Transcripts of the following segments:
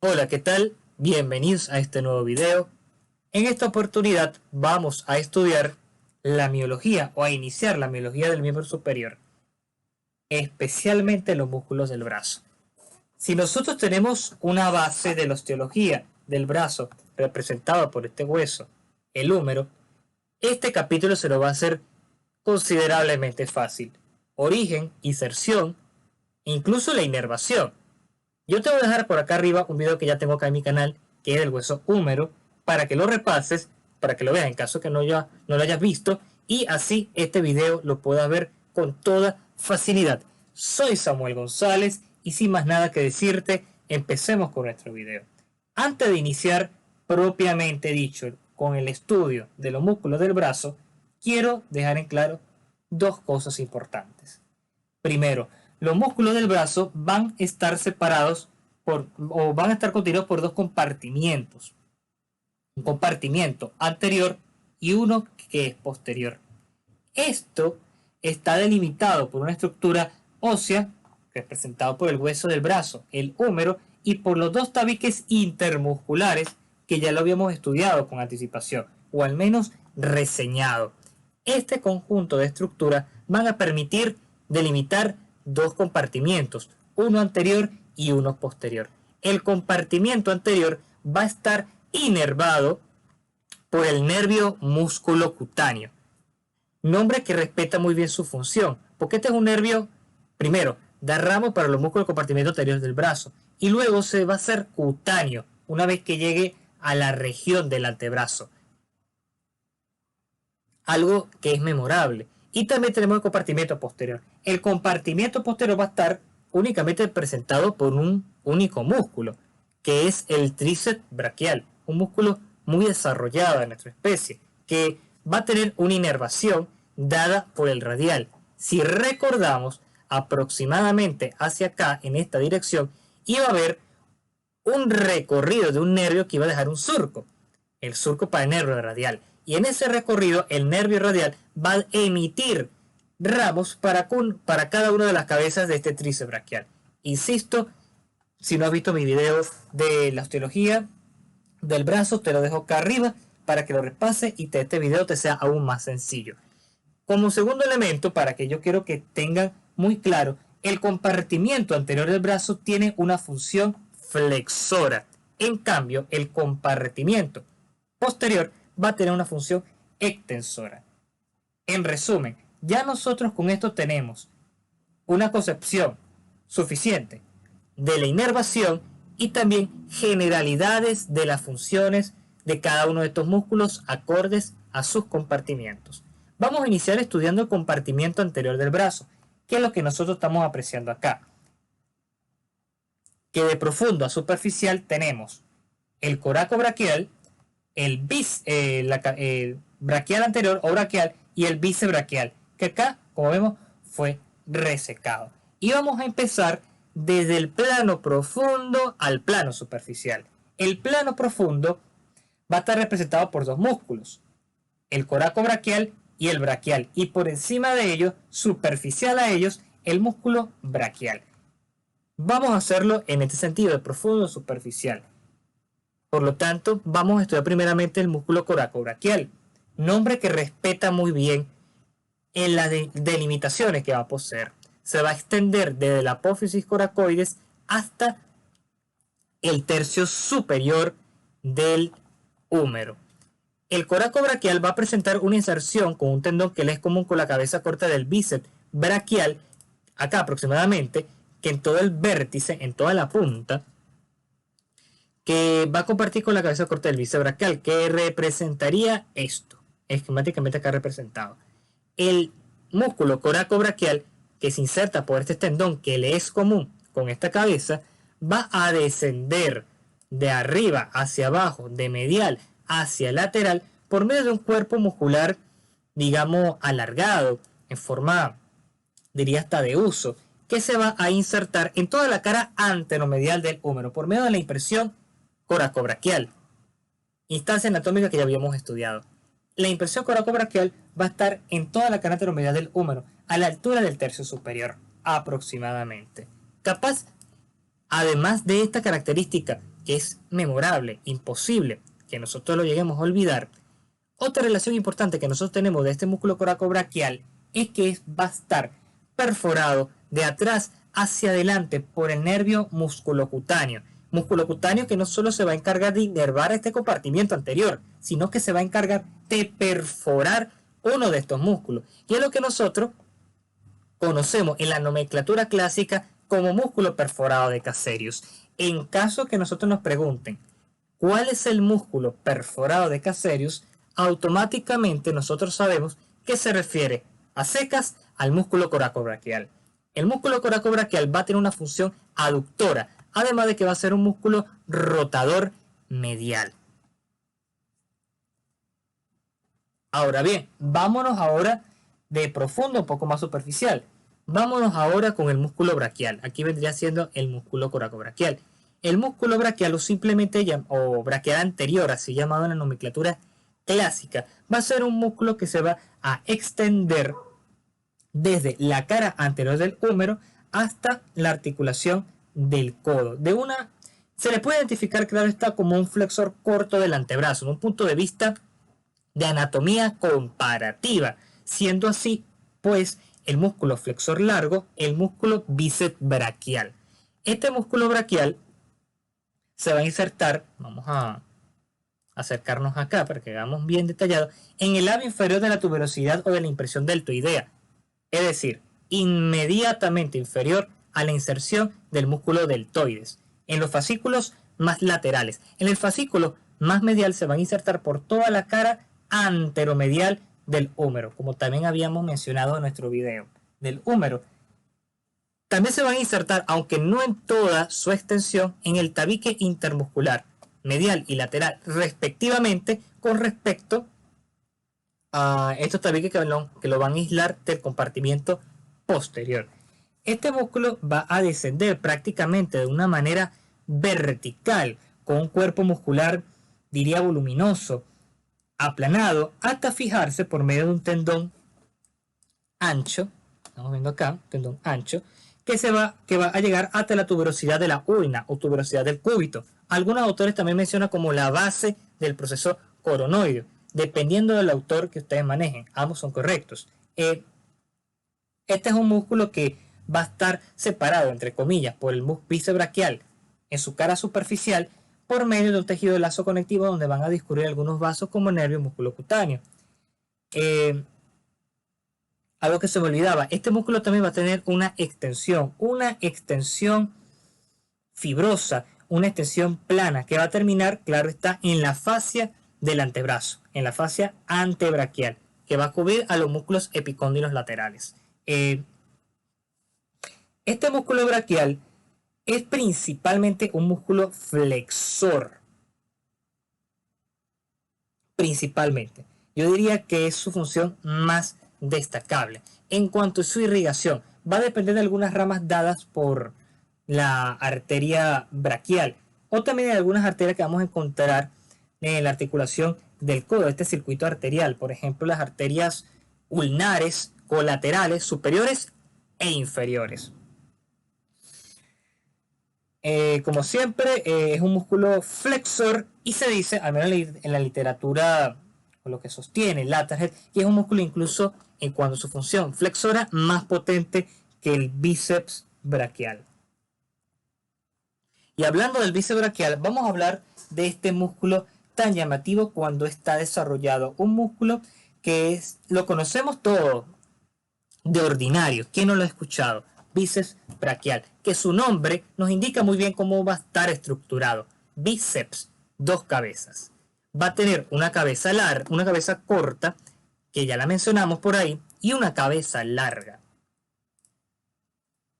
Hola, ¿qué tal? Bienvenidos a este nuevo video. En esta oportunidad vamos a estudiar la miología o a iniciar la miología del miembro superior, especialmente los músculos del brazo. Si nosotros tenemos una base de la osteología del brazo representado por este hueso, el húmero, este capítulo se lo va a hacer considerablemente fácil. Origen, inserción, incluso la inervación. Yo te voy a dejar por acá arriba un video que ya tengo acá en mi canal, que es del hueso húmero, para que lo repases, para que lo veas en caso que no lo hayas visto, y así este video lo puedas ver con toda facilidad. Soy Samuel González y sin más nada que decirte, empecemos con nuestro video. Antes de iniciar propiamente dicho con el estudio de los músculos del brazo, quiero dejar en claro dos cosas importantes. Primero, los músculos del brazo van a estar separados o van a estar constituidos por dos compartimientos. Un compartimiento anterior y uno que es posterior. Esto está delimitado por una estructura ósea representado por el hueso del brazo, el húmero, y por los dos tabiques intermusculares que ya lo habíamos estudiado con anticipación, o al menos reseñado. Este conjunto de estructuras van a permitir delimitar dos compartimientos, uno anterior y uno posterior. El compartimiento anterior va a estar inervado por el nervio músculo cutáneo, nombre que respeta muy bien su función, porque este es un nervio, primero, da ramo para los músculos del compartimiento anterior del brazo, y luego se va a hacer cutáneo una vez que llegue a la región del antebrazo. Algo que es memorable. Y también tenemos el compartimiento posterior. El compartimiento posterior va a estar únicamente presentado por un único músculo, que es el tríceps braquial, un músculo muy desarrollado en nuestra especie, que va a tener una inervación dada por el radial. Si recordamos, aproximadamente hacia acá, en esta dirección, iba a haber un recorrido de un nervio que iba a dejar un surco, el surco para el nervio radial. Y en ese recorrido, el nervio radial va a emitir ramos para cada una de las cabezas de este tríceps braquial. Insisto, si no has visto mi video de la osteología del brazo, te lo dejo acá arriba para que lo repase y este video te sea aún más sencillo. Como segundo elemento, para que yo quiero que tengan muy claro, el compartimiento anterior del brazo tiene una función flexora. En cambio, el compartimiento posterior va a tener una función extensora. En resumen, ya nosotros con esto tenemos una concepción suficiente de la inervación y también generalidades de las funciones de cada uno de estos músculos acordes a sus compartimientos. Vamos a iniciar estudiando el compartimiento anterior del brazo, que es lo que nosotros estamos apreciando acá. Que de profundo a superficial tenemos el coraco braquial, el braquial anterior o braquial y el bíceps braquial, que acá, como vemos, fue resecado. Y vamos a empezar desde el plano profundo al plano superficial. El plano profundo va a estar representado por dos músculos, el coraco braquial y el braquial, y por encima de ellos, superficial a ellos, el músculo braquial. Vamos a hacerlo en este sentido, de profundo a superficial. Por lo tanto, vamos a estudiar primeramente el músculo coracobraquial, nombre que respeta muy bien en las delimitaciones que va a poseer. Se va a extender desde la apófisis coracoides hasta el tercio superior del húmero. El coracobraquial va a presentar una inserción con un tendón que le es común con la cabeza corta del bíceps braquial, acá aproximadamente, que en todo el vértice, en toda la punta, que va a compartir con la cabeza corta del bíceps braquial, que representaría esto, esquemáticamente acá representado. El músculo coracobraquial, que se inserta por este tendón que le es común con esta cabeza, va a descender de arriba hacia abajo, de medial hacia lateral, por medio de un cuerpo muscular, digamos, alargado, en forma, diría hasta de uso, que se va a insertar en toda la cara anteromedial del húmero, por medio de la impresión coracobraquial, instancia anatómica que ya habíamos estudiado. La impresión coracobraquial va a estar en toda la cara anteromedial del húmero, a la altura del tercio superior, aproximadamente. Capaz Además de esta característica que es memorable, imposible que nosotros lo lleguemos a olvidar, otra relación importante que nosotros tenemos de este músculo coracobraquial es que va a estar perforado de atrás hacia adelante por el nervio musculocutáneo. Musculocutáneo que no solo se va a encargar de inervar este compartimiento anterior, sino que se va a encargar de perforar uno de estos músculos. Y es lo que nosotros conocemos en la nomenclatura clásica como músculo perforado de Casserius. En caso que nosotros nos pregunten cuál es el músculo perforado de Casserius, automáticamente nosotros sabemos que se refiere a secas al músculo coracobraquial. El músculo coracobraquial va a tener una función aductora, además de que va a ser un músculo rotador medial. Ahora bien, vámonos ahora de profundo un poco más superficial. Vámonos ahora con el músculo braquial. Aquí vendría siendo el músculo coracobraquial. El músculo braquial, o simplemente o braquial anterior, así llamado en la nomenclatura clásica, va a ser un músculo que se va a extender desde la cara anterior del húmero hasta la articulación del codo. Se le puede identificar, claro está, como un flexor corto del antebrazo, de un punto de vista de anatomía comparativa, siendo así, pues, el músculo flexor largo, el músculo bíceps braquial. Este músculo braquial se va a insertar, vamos a acercarnos acá para que veamos bien detallado, en el labio inferior de la tuberosidad o de la impresión deltoidea, es decir, inmediatamente inferior a la inserción del músculo deltoides, en los fascículos más laterales. En el fascículo más medial se van a insertar por toda la cara anteromedial del húmero, como también habíamos mencionado en nuestro video del húmero. También se van a insertar, aunque no en toda su extensión, en el tabique intermuscular medial y lateral respectivamente, con respecto a estos tabiques que lo van a aislar del compartimiento posterior. Este músculo va a descender prácticamente de una manera vertical, con un cuerpo muscular, diría, voluminoso, aplanado, hasta fijarse por medio de un tendón ancho, estamos viendo acá, tendón ancho, que va a llegar hasta la tuberosidad de la ulna o tuberosidad del cúbito. Algunos autores también mencionan como la base del proceso coronoideo, dependiendo del autor que ustedes manejen. Ambos son correctos. Este es un músculo que va a estar separado, entre comillas, por el bíceps braquial en su cara superficial, por medio de un tejido de lazo conectivo donde van a discurrir algunos vasos como nervio musculocutáneo. Algo que se me olvidaba, este músculo también va a tener una extensión fibrosa, una extensión plana, que va a terminar, claro está, en la fascia del antebrazo, en la fascia antebraquial, que va a cubrir a los músculos epicóndilos laterales. Este músculo braquial es principalmente un músculo flexor. Principalmente. Yo diría que es su función más destacable. En cuanto a su irrigación, va a depender de algunas ramas dadas por la arteria braquial o también de algunas arterias que vamos a encontrar en la articulación del codo, este circuito arterial. Por ejemplo, las arterias ulnares, colaterales, superiores e inferiores. Como siempre, es un músculo flexor y se dice, al menos en la literatura, o lo que sostiene Latterhead, que es un músculo incluso en cuanto a su función flexora más potente que el bíceps braquial. Y hablando del bíceps braquial, vamos a hablar de este músculo tan llamativo cuando está desarrollado. Un músculo que lo conocemos todos de ordinario. ¿Quién no lo ha escuchado? Bíceps braquial, que su nombre nos indica muy bien cómo va a estar estructurado. Bíceps, dos cabezas. Va a tener una cabeza larga, una cabeza corta, que ya la mencionamos por ahí, y una cabeza larga.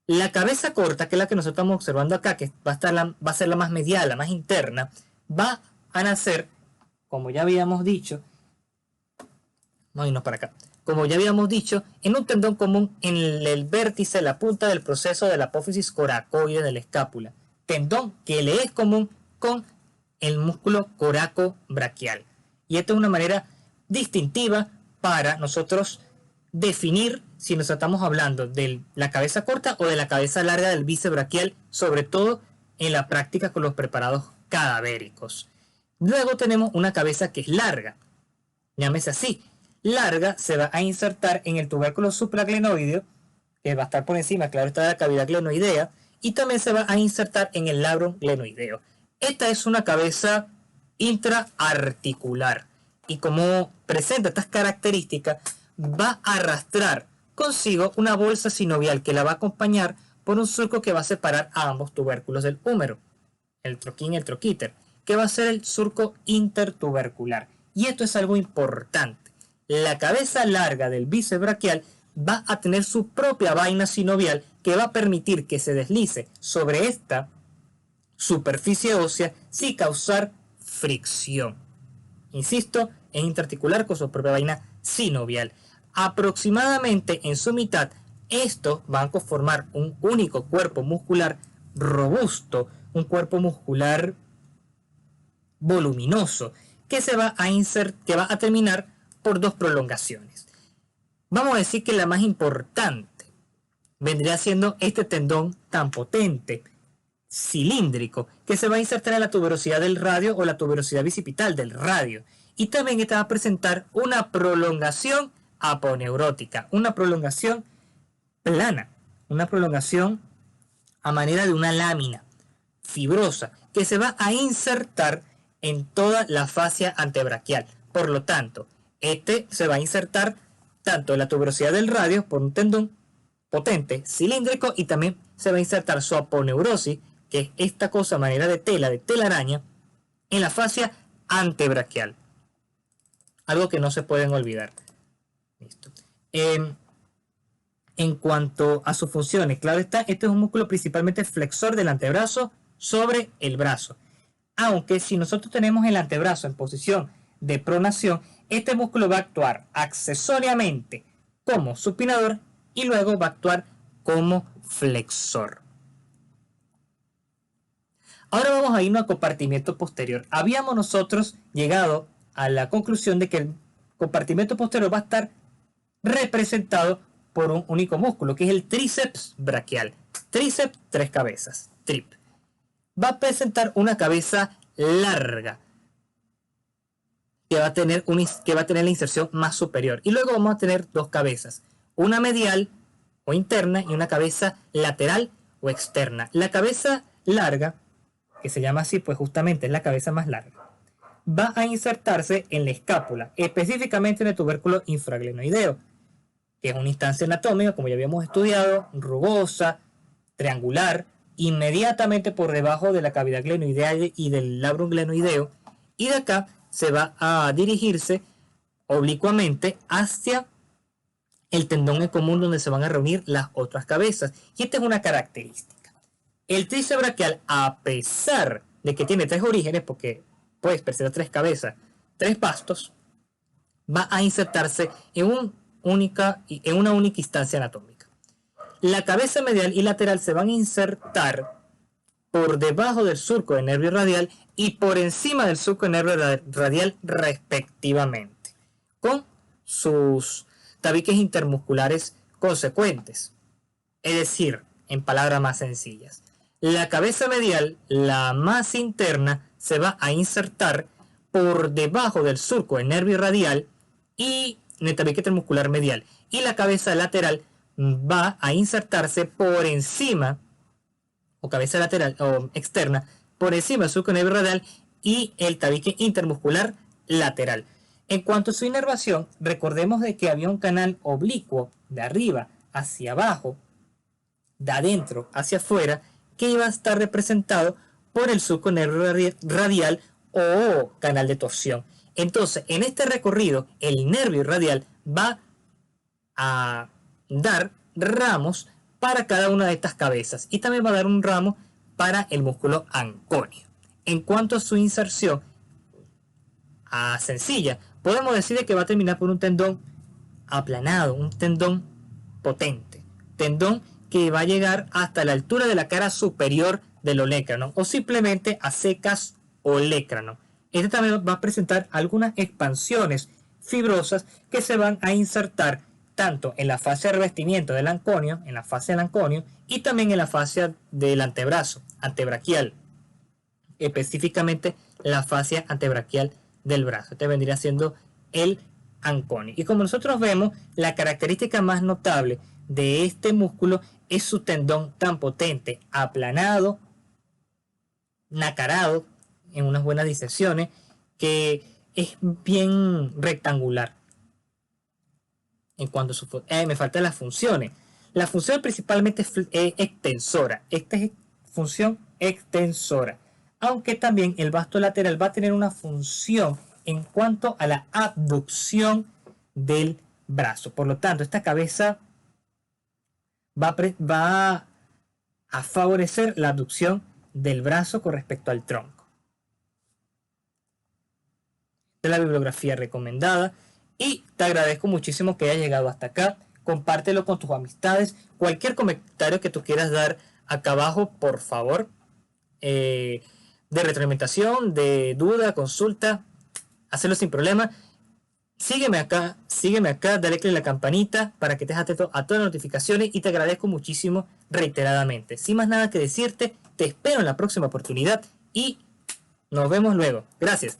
La cabeza corta, que es la que nosotros estamos observando acá, que va a ser la más medial, la más interna, va a nacer, como ya habíamos dicho, vamos a irnos para acá. Como ya habíamos dicho, en un tendón común en el vértice, la punta del proceso de la apófisis coracoide de la escápula. Tendón que le es común con el músculo coracobraquial. Y esto es una manera distintiva para nosotros definir si nos estamos hablando de la cabeza corta o de la cabeza larga del bíceps braquial, sobre todo en la práctica con los preparados cadavéricos. Luego tenemos una cabeza que es larga, llámese así. Larga se va a insertar en el tubérculo supraglenoideo, que va a estar por encima, claro está, de la cavidad glenoidea, y también se va a insertar en el labrum glenoideo. Esta es una cabeza intraarticular y como presenta estas características, va a arrastrar consigo una bolsa sinovial que la va a acompañar por un surco que va a separar a ambos tubérculos del húmero, el troquín y el troquíter, que va a ser el surco intertubercular. Y esto es algo importante. La cabeza larga del bíceps braquial va a tener su propia vaina sinovial que va a permitir que se deslice sobre esta superficie ósea sin causar fricción. Insisto, es interarticular con su propia vaina sinovial. Aproximadamente en su mitad, estos van a conformar un único cuerpo muscular robusto, un cuerpo muscular voluminoso, que va a terminar por dos prolongaciones. Vamos a decir que la más importante vendría siendo este tendón tan potente, cilíndrico, que se va a insertar en la tuberosidad del radio o la tuberosidad bicipital del radio. Y también esta va a presentar una prolongación aponeurótica, una prolongación plana, una prolongación a manera de una lámina fibrosa que se va a insertar en toda la fascia antebraquial. Por lo tanto, este se va a insertar tanto en la tuberosidad del radio por un tendón potente, cilíndrico, y también se va a insertar su aponeurosis, que es esta cosa a manera de telaraña, en la fascia antebraquial. Algo que no se pueden olvidar. Listo. En cuanto a sus funciones, claro está, este es un músculo principalmente flexor del antebrazo sobre el brazo. Aunque si nosotros tenemos el antebrazo en posición de pronación, este músculo va a actuar accesoriamente como supinador y luego va a actuar como flexor. Ahora vamos a irnos al compartimiento posterior. Habíamos nosotros llegado a la conclusión de que el compartimiento posterior va a estar representado por un único músculo, que es el tríceps braquial. Tríceps, tres cabezas, trip. Va a presentar una cabeza larga que va a tener la inserción más superior. Y luego vamos a tener dos cabezas, una medial o interna y una cabeza lateral o externa. La cabeza larga, que se llama así, pues justamente es la cabeza más larga, va a insertarse en la escápula, específicamente en el tubérculo infraglenoideo, que es una instancia anatómica, como ya habíamos estudiado, rugosa, triangular, inmediatamente por debajo de la cavidad glenoidea y del labrum glenoideo, y de acá se va a dirigirse oblicuamente hacia el tendón en común donde se van a reunir las otras cabezas. Y esta es una característica. El tríceps braquial, a pesar de que tiene tres orígenes, porque puede presentar tres cabezas, tres bastos, va a insertarse en una única instancia anatómica. La cabeza medial y lateral se van a insertar por debajo del surco de nervio radial y por encima del surco de nervio radial respectivamente, con sus tabiques intermusculares consecuentes. Es decir, en palabras más sencillas, la cabeza medial, la más interna, se va a insertar por debajo del surco de nervio radial y en el tabique intermuscular medial, y la cabeza lateral va a insertarse por encima, o cabeza lateral o externa, por encima del surco de nervio radial y el tabique intermuscular lateral. En cuanto a su inervación, recordemos de que había un canal oblicuo de arriba hacia abajo, de adentro hacia afuera, que iba a estar representado por el surco nervio radial o canal de torsión. Entonces, en este recorrido, el nervio radial va a dar ramos para cada una de estas cabezas y también va a dar un ramo para el músculo anconio. En cuanto a su inserción sencilla, podemos decir que va a terminar por un tendón aplanado, un tendón potente, tendón que va a llegar hasta la altura de la cara superior del olecrano o simplemente a secas olecrano. Este también va a presentar algunas expansiones fibrosas que se van a insertar tanto en la fascia de revestimiento del anconio, en la fascia del anconio, y también en la fascia del antebrazo, antebraquial, específicamente la fascia antebraquial del brazo. Este vendría siendo el anconio. Y como nosotros vemos, la característica más notable de este músculo es su tendón tan potente, aplanado, nacarado, en unas buenas disecciones, que es bien rectangular. En cuanto a su me faltan las funciones. La función principalmente es extensora. Esta es función extensora. Aunque también el vasto lateral va a tener una función en cuanto a la abducción del brazo. Por lo tanto, esta cabeza va a favorecer la abducción del brazo con respecto al tronco. De la bibliografía recomendada, y te agradezco muchísimo que hayas llegado hasta acá. Compártelo con tus amistades. Cualquier comentario que tú quieras dar acá abajo, por favor, de retroalimentación, de duda, consulta, hacerlo sin problema. Sígueme acá, dale click a la campanita para que estés atento a todas las notificaciones, y te agradezco muchísimo reiteradamente. Sin más nada que decirte, te espero en la próxima oportunidad y nos vemos luego. Gracias.